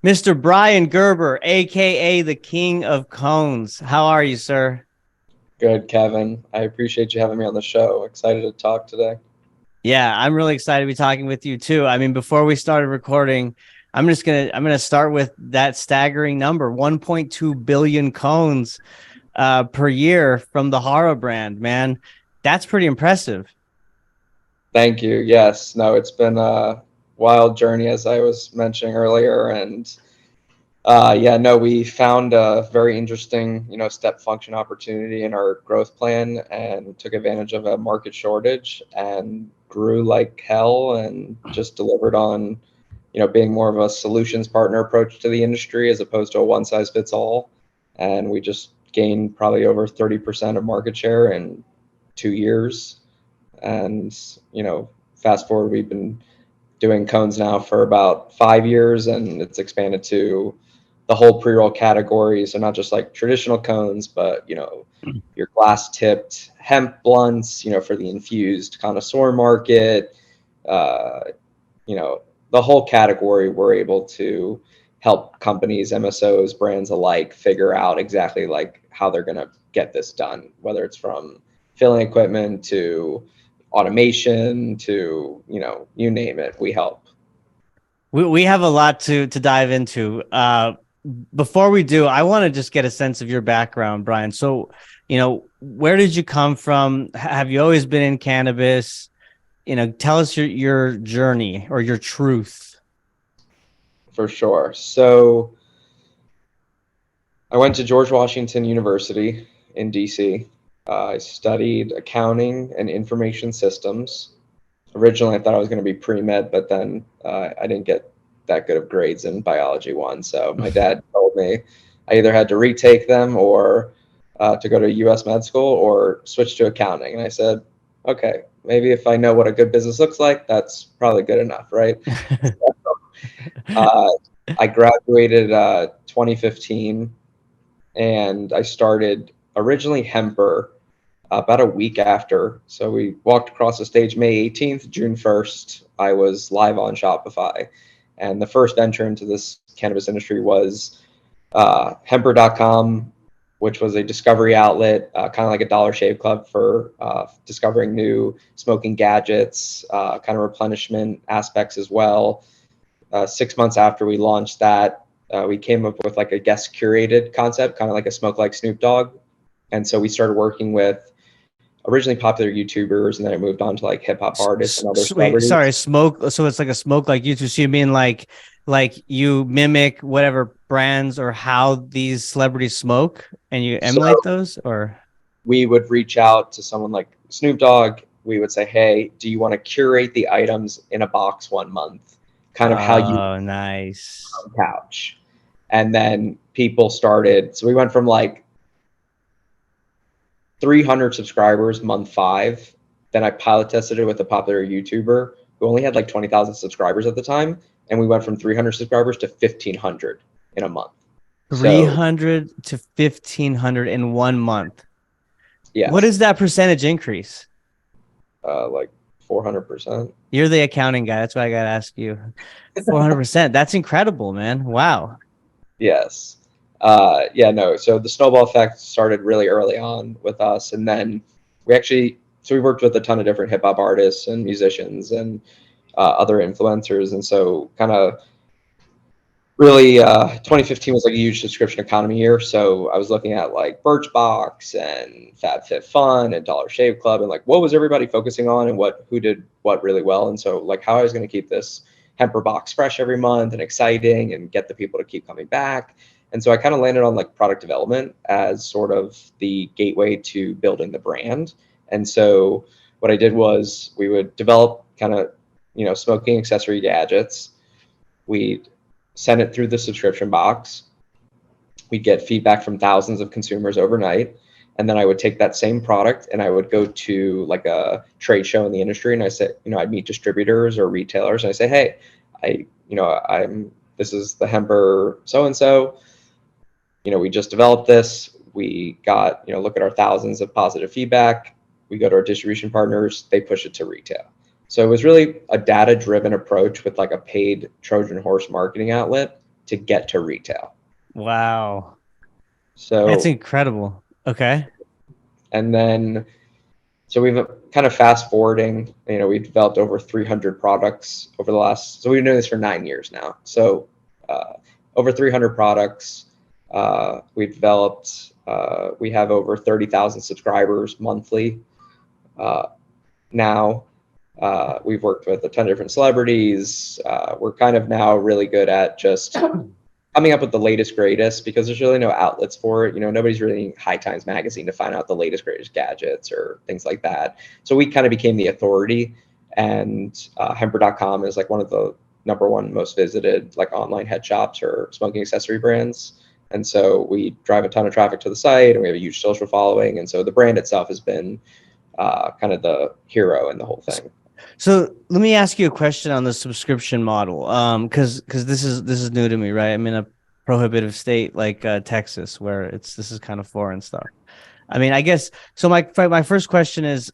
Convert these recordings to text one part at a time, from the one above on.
Mr. Bryan Gerber, aka the King of Cones. How are you, sir? Good, Kevin. I appreciate you having me on the show. Excited to talk today. Yeah, I'm really excited to be talking with you too. I mean, before we started recording, I'm gonna start with that staggering number, 1.2 billion cones per year from the HARA brand, man. That's pretty impressive. Thank you. Yes, no, it's been a wild journey, as I was mentioning earlier, and yeah, no, we found a very interesting, step function opportunity in our growth plan, and took advantage of a market shortage and grew like hell, and just delivered on, being more of a solutions partner approach to the industry as opposed to a one size fits all. And we just gained probably over 30% of market share in 2 years. And, fast forward, we've been doing cones now for about 5 years, and it's expanded to the whole pre-roll category. So not just like traditional cones, but your glass tipped hemp blunts, for the infused connoisseur market. Uh, you know, the whole category, we're able to help companies, MSOs, brands alike figure out exactly like how they're going to get this done, whether it's from filling equipment to automation to, you name it, we help. We have a lot to dive into. Before we do, I want to just get a sense of your background, Bryan. So, where did you come from? Have you always been in cannabis? Tell us your journey or your truth. For sure. So I went to George Washington University in DC. I studied accounting and information systems. Originally, I thought I was going to be pre-med, but then I didn't get that good of grades in biology one. So my dad told me I either had to retake them or to go to US med school or switch to accounting. And I said, okay, maybe if I know what a good business looks like, that's probably good enough, right? Uh, I graduated 2015, and I started originally Hemper about a week after. So we walked across the stage May 18th, June 1st. I was live on Shopify. And the first venture into this cannabis industry was Hemper.com, which was a discovery outlet, kind of like a Dollar Shave Club for discovering new smoking gadgets, kind of replenishment aspects as well. 6 months after we launched that, we came up with like a guest curated concept, kind of like a smoke like Snoop Dogg. And so we started working with originally popular YouTubers, and then it moved on to like hip hop artists and other Wait, celebrities. sorry, smoke. So it's like a smoke like you. So you mean like you mimic whatever brands or how these celebrities smoke and you So emulate those, or? we would reach out to someone like Snoop Dogg. We would say, hey, do you want to curate the items in a box 1 month? Kind of how you Oh, nice. couch. And then people started, so we went from like 300 subscribers month five. Then I pilot tested it with a popular YouTuber who only had like 20,000 subscribers at the time. And we went from 300 subscribers to 1,500 in a month. So, 300 to 1,500 in 1 month. What yes, is that percentage increase? like 400%. You're the accounting guy. That's why I got to ask you. 400%. That's incredible, man. Wow. Yes. Yeah, no. So the snowball effect started really early on with us. And then we worked with a ton of different hip hop artists and musicians and other influencers. And so kind of really 2015 was like a huge subscription economy year. So I was looking at like Birchbox and FabFitFun and Dollar Shave Club, and like what was everybody focusing on, and who did what really well. And so like how I was going to keep this Hemper box fresh every month and exciting and get the people to keep coming back. And so I kind of landed on like product development as sort of the gateway to building the brand. And so what I did was we would develop kind of, smoking accessory gadgets. We send it through the subscription box. We'd get feedback from thousands of consumers overnight. And then I would take that same product and I would go to like a trade show in the industry. And I said, I'd meet distributors or retailers. And I say, hey, this is the Hemper so and so. We just developed this. We got, look at our thousands of positive feedback. We go to our distribution partners, they push it to retail. So it was really a data driven approach with like a paid Trojan horse marketing outlet to get to retail. Wow. That's So, incredible. Okay. and then, so we've kind of fast forwarding, we've developed over 300 products over the last, so we've been doing this for 9 years now. So, over 300 products we've developed. We have over 30,000 subscribers monthly now. We've worked with a ton of different celebrities. We're kind of now really good at just coming up with the latest greatest, because there's really no outlets for it. Nobody's reading High Times magazine to find out the latest greatest gadgets or things like that. So we kind of became the authority, and Hemper.com is like one of the #1 most visited like online head shops or smoking accessory brands. And so we drive a ton of traffic to the site, and we have a huge social following. And so the brand itself has been kind of the hero in the whole thing. So let me ask you a question on the subscription model. Because this is new to me, right? I'm in a prohibitive state like Texas, where this is kind of foreign stuff. I mean, I guess so. My first question is,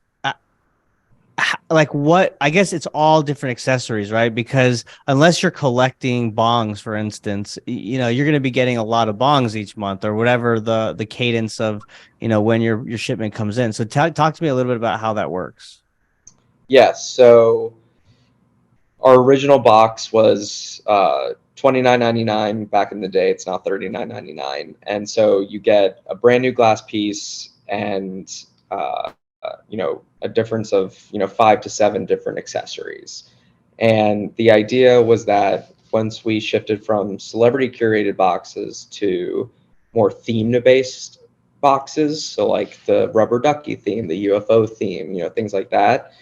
like, what? I guess it's all different accessories, right? Because unless you're collecting bongs, for instance, you're going to be getting a lot of bongs each month, or whatever the cadence of when your shipment comes in. So talk to me a little bit about how that works. Yes. So our original box was $29.99 back in the day. It's now $39.99, and so you get a brand new glass piece and a difference of 5 to 7 different accessories. And the idea was that once we shifted from celebrity curated boxes to more themed based boxes, so like the rubber ducky theme, the UFO theme, things like that,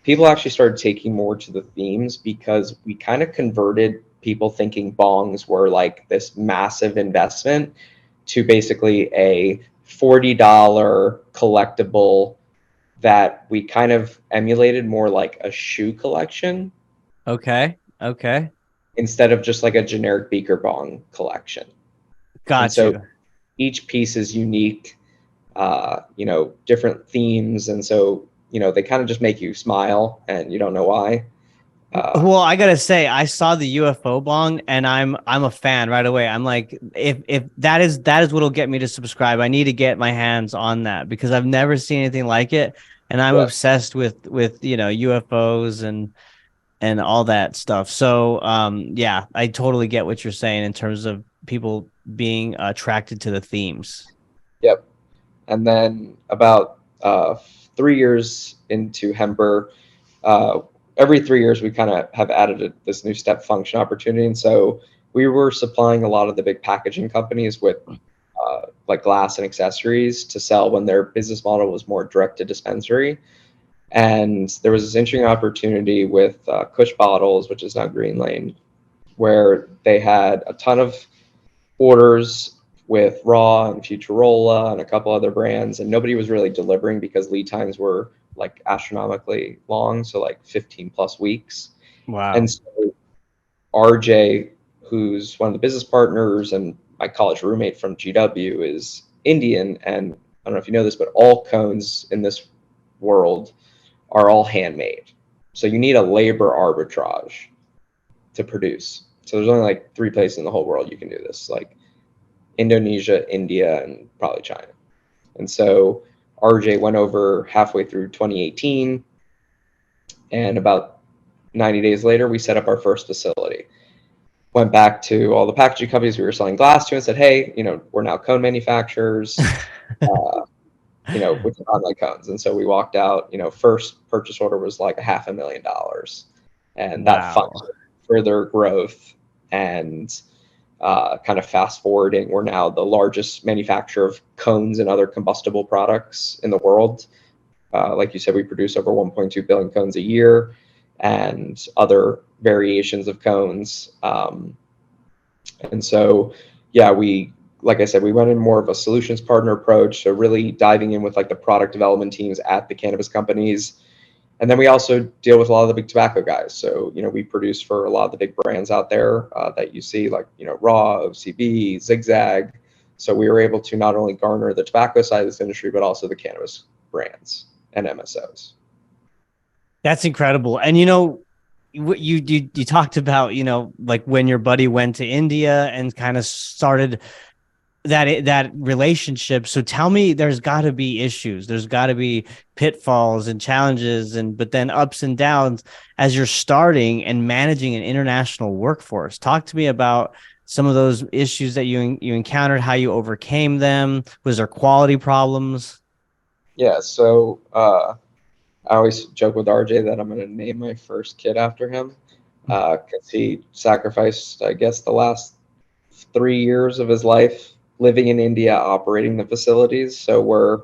people actually started taking more to the themes, because we kind of converted people thinking bongs were like this massive investment to basically a $40 collectible that we kind of emulated more like a shoe collection Okay. Okay. instead of just like a generic beaker bong collection. And Got so you. each piece is unique, different themes. And so, they kind of just make you smile and you don't know why. Well, I gotta say, I saw the UFO bong, and I'm a fan right away. I'm like, if that is what'll get me to subscribe. I need to get my hands on that because I've never seen anything like it, and I'm Yeah. obsessed with UFOs and all that stuff. So yeah, I totally get what you're saying in terms of people being attracted to the themes. Yep. And then about 3 years into Hemper, uh, every 3 years we kind of have added this new step function opportunity. And so we were supplying a lot of the big packaging companies with like glass and accessories to sell when their business model was more direct to dispensary. And there was this interesting opportunity with Kush Bottles, which is now Green Lane, where they had a ton of orders with Raw and Futurola and a couple other brands, and nobody was really delivering because lead times were like astronomically long, so like 15 plus weeks. And Wow. so RJ, who's one of the business partners and my college roommate from GW, is Indian. And I don't know if you know this, but all cones in this world are all handmade. So you need a labor arbitrage to produce. So there's only like 3 places in the whole world you can do this, like Indonesia, India, and probably China. And so RJ went over halfway through 2018, and about 90 days later, we set up our first facility. Went back to all the packaging companies we were selling glass to and said, hey, we're now cone manufacturers. Uh, we can buy cones. And so we walked out, first purchase order was like $500,000. And that Wow. funded further growth and kind of fast forwarding. We're now the largest manufacturer of cones and other combustible products in the world. Like you said, we produce over 1.2 billion cones a year and other variations of cones. And so, yeah, like I said, we went in more of a solutions partner approach. So really diving in with like the product development teams at the cannabis companies. And then we also deal with a lot of the big tobacco guys. So, we produce for a lot of the big brands out there that you see, like, Raw, OCB, Zigzag. So we were able to not only garner the tobacco side of this industry, but also the cannabis brands and MSOs. That's incredible. And you talked about, like when your buddy went to India and kind of started that relationship. So tell me, there's got to be issues. There's got to be pitfalls and challenges, and but then ups and downs as you're starting and managing an international workforce. Talk to me about some of those issues that you encountered, how you overcame them. Was there quality problems? Yeah, so I always joke with RJ that I'm going to name my first kid after him because he sacrificed, I guess, the last 3 years of his life living in India, operating the facilities. So we're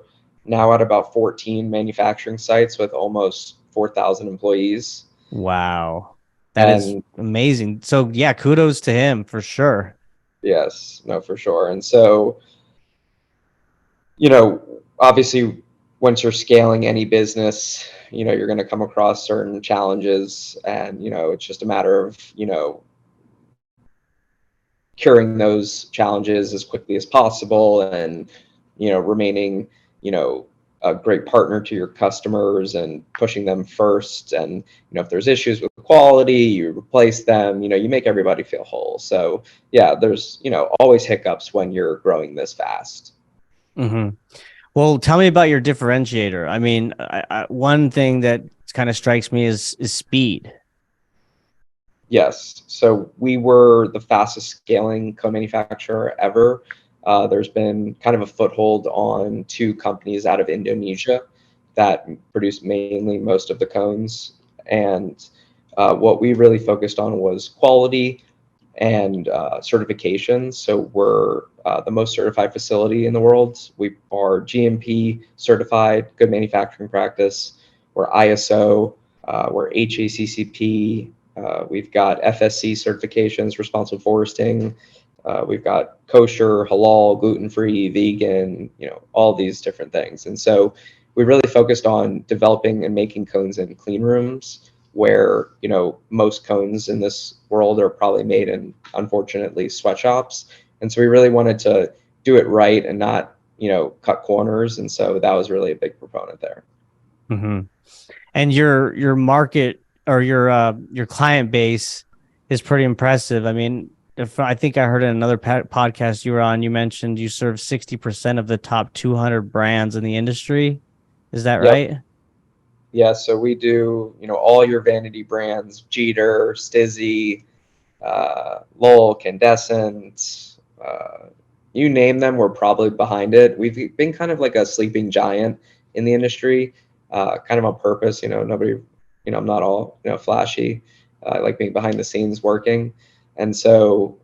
now at about 14 manufacturing sites with almost 4,000 employees. Wow. That is And amazing. So yeah, kudos to him for sure. yes, no, for sure. And so, obviously, once you're scaling any business, you're going to come across certain challenges. And, it's just a matter of, curing those challenges as quickly as possible and remaining a great partner to your customers and pushing them first. And if there's issues with quality, you replace them. You make everybody feel whole. So yeah, there's always hiccups when you're growing this fast. Hmm. Well, tell me about your differentiator. I mean, one thing that kind of strikes me is speed. Yes. So we were the fastest scaling co-manufacturer ever. There's been kind of a foothold on two companies out of Indonesia that produce mainly most of the cones. And what we really focused on was quality and certifications. So we're the most certified facility in the world. We are GMP certified, good manufacturing practice. We're ISO, we're HACCP. We've got FSC certifications, responsible foresting. We've got kosher, halal, gluten-free, vegan, all these different things. And so we really focused on developing and making cones in clean rooms where most cones in this world are probably made in, unfortunately, sweatshops. And so we really wanted to do it right and not cut corners. And so that was really a big proponent there. Hmm. And your market or your client base is pretty impressive. I mean, if I think I heard in another podcast you were on, you mentioned you serve 60% of the top 200 brands in the industry. Is that Yep. right? Yeah, so we do all your vanity brands: Jeter, Stizzy, Lowell, Candescent, you name them, we're probably behind it. We've been kind of like a sleeping giant in the industry, kind of on purpose. Nobody, I'm not all flashy. I like being behind the scenes working, and so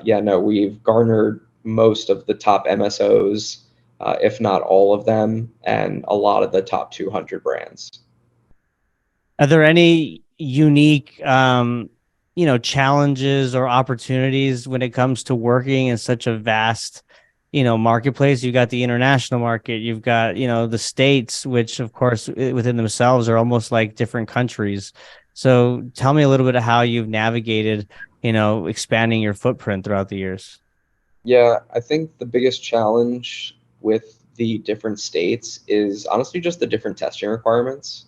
yeah, no, we've garnered most of the top MSOs, if not all of them, and a lot of the top 200 brands. Are there any unique, challenges or opportunities when it comes to working in such a vast, marketplace? You've got the international market, you've got, the states, which of course within themselves are almost like different countries. So tell me a little bit of how you've navigated, expanding your footprint throughout the years. Yeah, I think the biggest challenge with the different states is honestly just the different testing requirements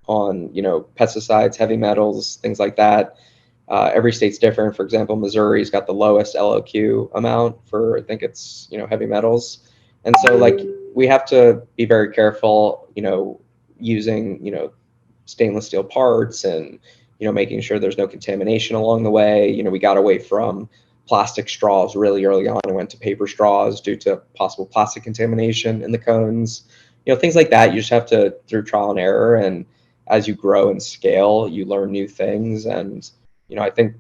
on, pesticides, heavy metals, things like that. Every state's different. For example, Missouri's got the lowest LOQ amount for, I think it's, heavy metals. And so like we have to be very careful, using, stainless steel parts and, making sure there's no contamination along the way. We got away from plastic straws really early on and went to paper straws due to possible plastic contamination in the cones. Things like that. You just have to, through trial and error, and as you grow and scale, you learn new things. And I think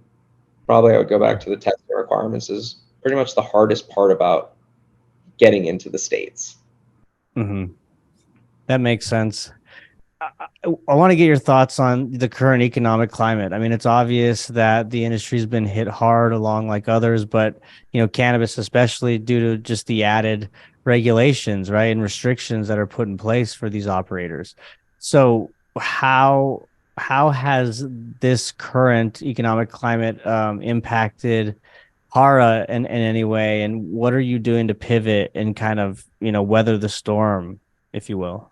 probably I would go back to the testing requirements is pretty much the hardest part about getting into the states. Hmm. That makes sense. I want to get your thoughts on the current economic climate. I mean, it's obvious that the industry's been hit hard along like others, but cannabis, especially due to just the added regulations, right, and restrictions that are put in place for these operators. So how has this current economic climate impacted HARA in any way? And what are you doing to pivot and kind of, weather the storm, if you will?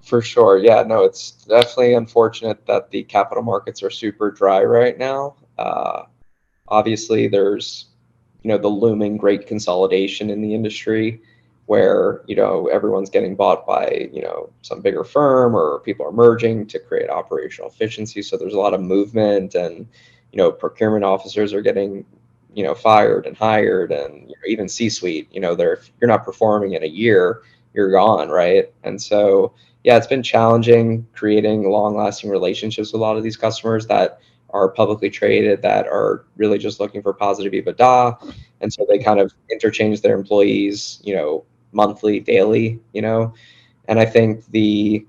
For sure. Yeah, no, it's definitely unfortunate that the capital markets are super dry right now. Obviously, there's, the looming great consolidation in the industry where, everyone's getting bought by, some bigger firm, or people are merging to create operational efficiency. So there's a lot of movement, and, procurement officers are getting, fired and hired, and even C-suite, they're, if you're not performing in a year, you're gone, right? And so, yeah, it's been challenging creating long-lasting relationships with a lot of these customers that are publicly traded, that are really just looking for positive EBITDA. And so they kind of interchange their employees, monthly, daily, And I think the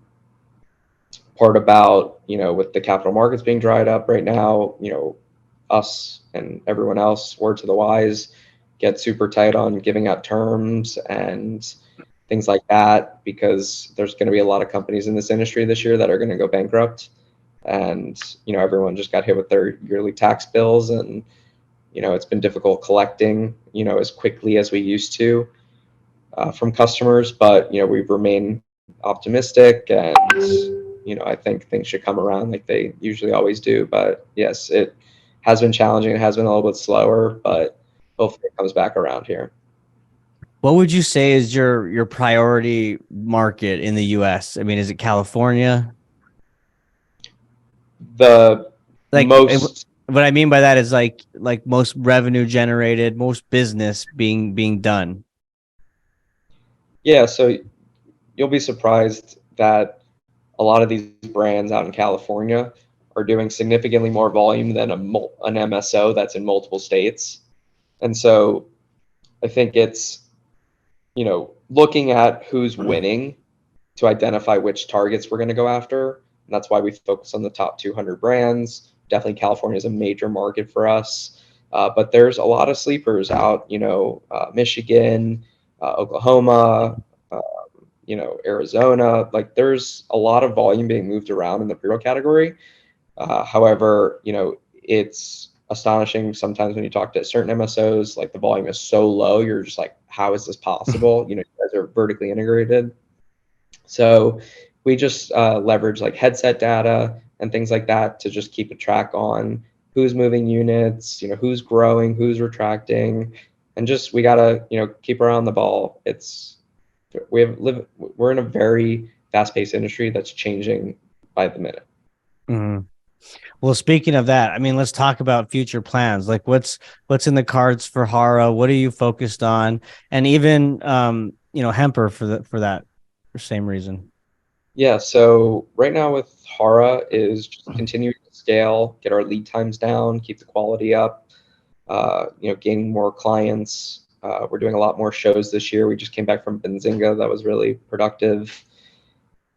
part about, with the capital markets being dried up right now, us and everyone else, word to the wise, get super tight on giving out terms and things like that, because there's going to be a lot of companies in this industry this year that are going to go bankrupt. And, everyone just got hit with their yearly tax bills, and, it's been difficult collecting, as quickly as we used to, from customers. But, we've remained optimistic, and, I think things should come around like they usually always do. But yes, it has been challenging. It has been a little bit slower, but hopefully it comes back around here. What would you say is your priority market in the US? I mean, is it California? The Like, most what I mean by that is like most revenue generated, most business being done. Yeah, so you'll be surprised that a lot of these brands out in California are doing significantly more volume than an MSO that's in multiple states. And so I think it's, looking at who's winning to identify which targets we're going to go after. And that's why we focus on the top 200 brands. Definitely California is a major market for us. But there's a lot of sleepers out, Michigan, Oklahoma, uh, Arizona. Like, there's a lot of volume being moved around in the pre-roll category. However, it's astonishing sometimes when you talk to certain MSOs, like the volume is so low, you're just like, how is this possible? You guys are vertically integrated. So we just leverage like headset data and things like that to just keep a track on who's moving units, who's growing, who's retracting, and just we gotta, keep our eye on the ball. We're in a very fast-paced industry that's changing by the minute. Mhm. Well, speaking of that, I mean, let's talk about future plans. Like, what's in the cards for HARA? What are you focused on? And even Hemper for that same reason. Yeah, so right now with HARA is just continuing to scale, get our lead times down, keep the quality up, gaining more clients. We're doing a lot more shows this year. We just came back from Benzinga. That was really productive.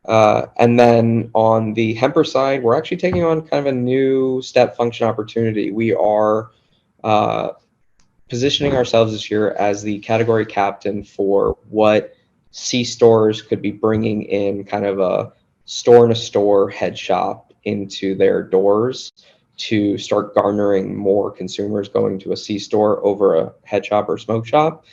And then on the Hemper side, we're actually taking on kind of a new step function opportunity. We are uh, positioning ourselves this year as the category captain for what C stores could be bringing in, kind of a store-in-a-store head shop into their doors, to start garnering more consumers going to a C store over a head shop or smoke shop.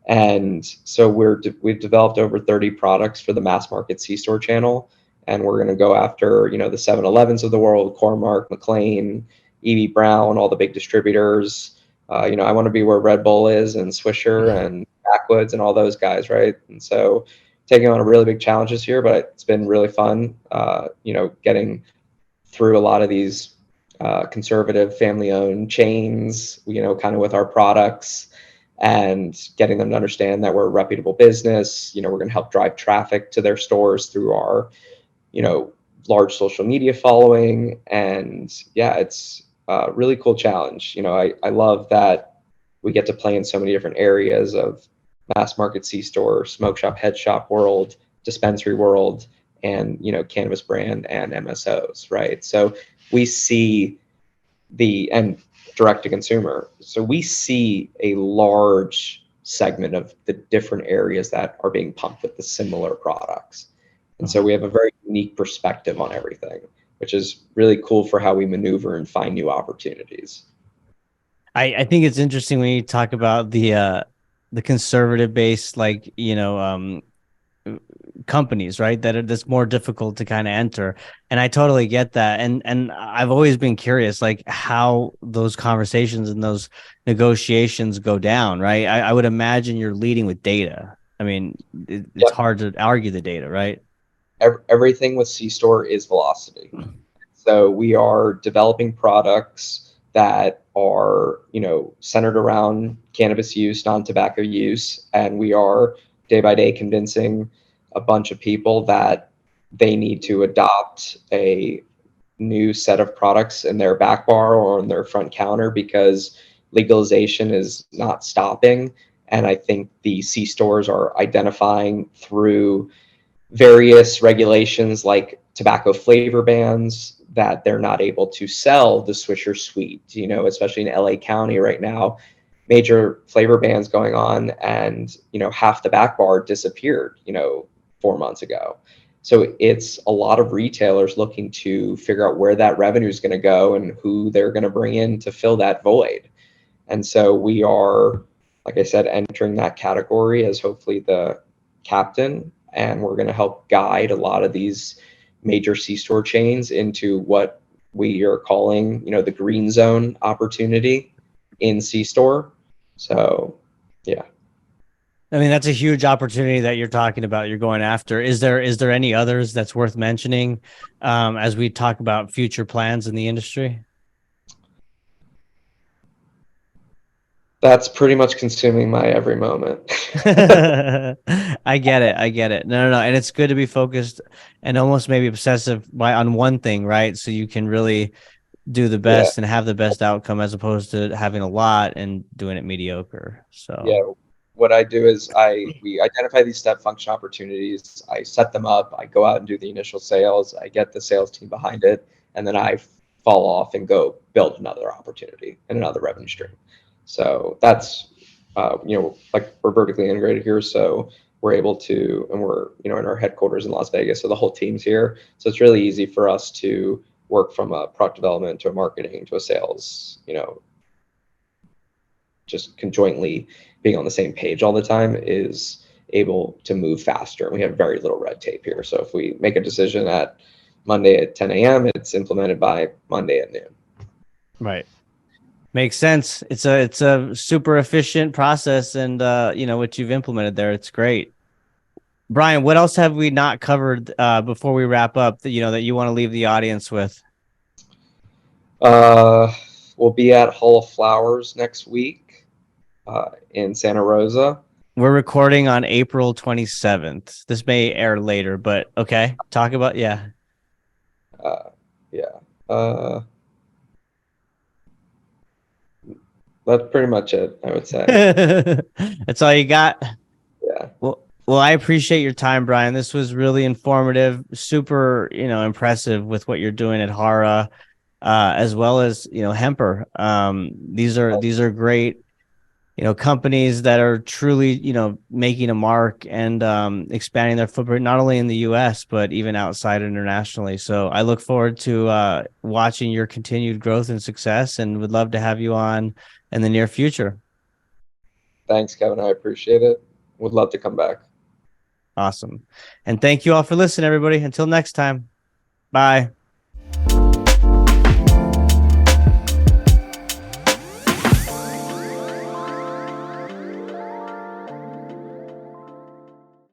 And so we've developed over 30 products for the mass market C-store channel, and we're going to go after, the 7-Elevens of the world, Cormark, McLean, E.B. Brown, all the big distributors. I want to be where Red Bull is, and Swisher and Backwoods and all those guys, right? And so taking on a really big challenge this year, but it's been really fun, getting through a lot of these conservative family-owned chains, kind of with our products, and getting them to understand that we're a reputable business. We're going to help drive traffic to their stores through our, you know, large social media following. And yeah, it's a really cool challenge. I love that we get to play in so many different areas of mass market C-store, smoke shop, head shop world, dispensary world, and, cannabis brand and MSOs, right? So we see and direct to consumer. So we see a large segment of the different areas that are being pumped with the similar products. And so we have a very unique perspective on everything, which is really cool for how we maneuver and find new opportunities. I think it's interesting when you talk about the conservative base, like companies, right? That's more difficult to kind of enter. And I totally get that. And I've always been curious, like how those conversations and those negotiations go down, right? I would imagine you're leading with data. I mean, it's Yep. hard to argue the data, right? Everything with C-store is velocity. So we are developing products that are, centered around cannabis use, non-tobacco use, and we are day by day convincing a bunch of people that they need to adopt a new set of products in their back bar or on their front counter because legalization is not stopping. And I think the C stores are identifying through various regulations like tobacco flavor bans that they're not able to sell the Swisher Sweet, especially in LA County right now, major flavor bans going on, and half the back bar disappeared 4 months ago. So it's a lot of retailers looking to figure out where that revenue is going to go and who they're going to bring in to fill that void. And so we are, like I said, entering that category as hopefully the captain, and we're going to help guide a lot of these major C-store chains into what we are calling, the green zone opportunity in C-store. So, yeah. I mean, that's a huge opportunity that you're talking about, you're going after. Is there any others that's worth mentioning as we talk about future plans in the industry? That's pretty much consuming my every moment. I get it. I get it. No, no, no. And it's good to be focused and almost maybe obsessive on one thing, right? So you can really do the Yeah. best and have the best outcome as opposed to having a lot and doing it mediocre. Yeah. So, What I do is we identify these step function opportunities. I set them up. I go out and do the initial sales. I get the sales team behind it, and then I fall off and go build another opportunity and another revenue stream. So that's like we're vertically integrated here, so we're able to, and we're in our headquarters in Las Vegas, so the whole team's here. So it's really easy for us to work from a product development to a marketing to a sales, just conjointly being on the same page all the time is able to move faster. And we have very little red tape here. So if we make a decision at Monday at 10 a.m., it's implemented by Monday at noon. right. Makes sense. It's a super efficient process and what you've implemented there, it's great. Bryan, what else have we not covered before we wrap up that that you want to leave the audience with? Uh, we'll be at Hall of Flowers next week in Santa Rosa. We're recording on April 27th. This may air later, but okay. Talk about yeah. Uh, yeah. Uh, that's pretty much it, I would say. That's all you got. Yeah. Well, I appreciate your time, Bryan. This was really informative, super, impressive with what you're doing at HARA, as well as Hemper. These are great, companies that are truly, making a mark and expanding their footprint not only in the U.S. but even outside internationally. So I look forward to watching your continued growth and success, and would love to have you on in the near future. Thanks, Kevin. I appreciate it. Would love to come back. Awesome. And thank you all for listening, everybody. Until next time. Bye.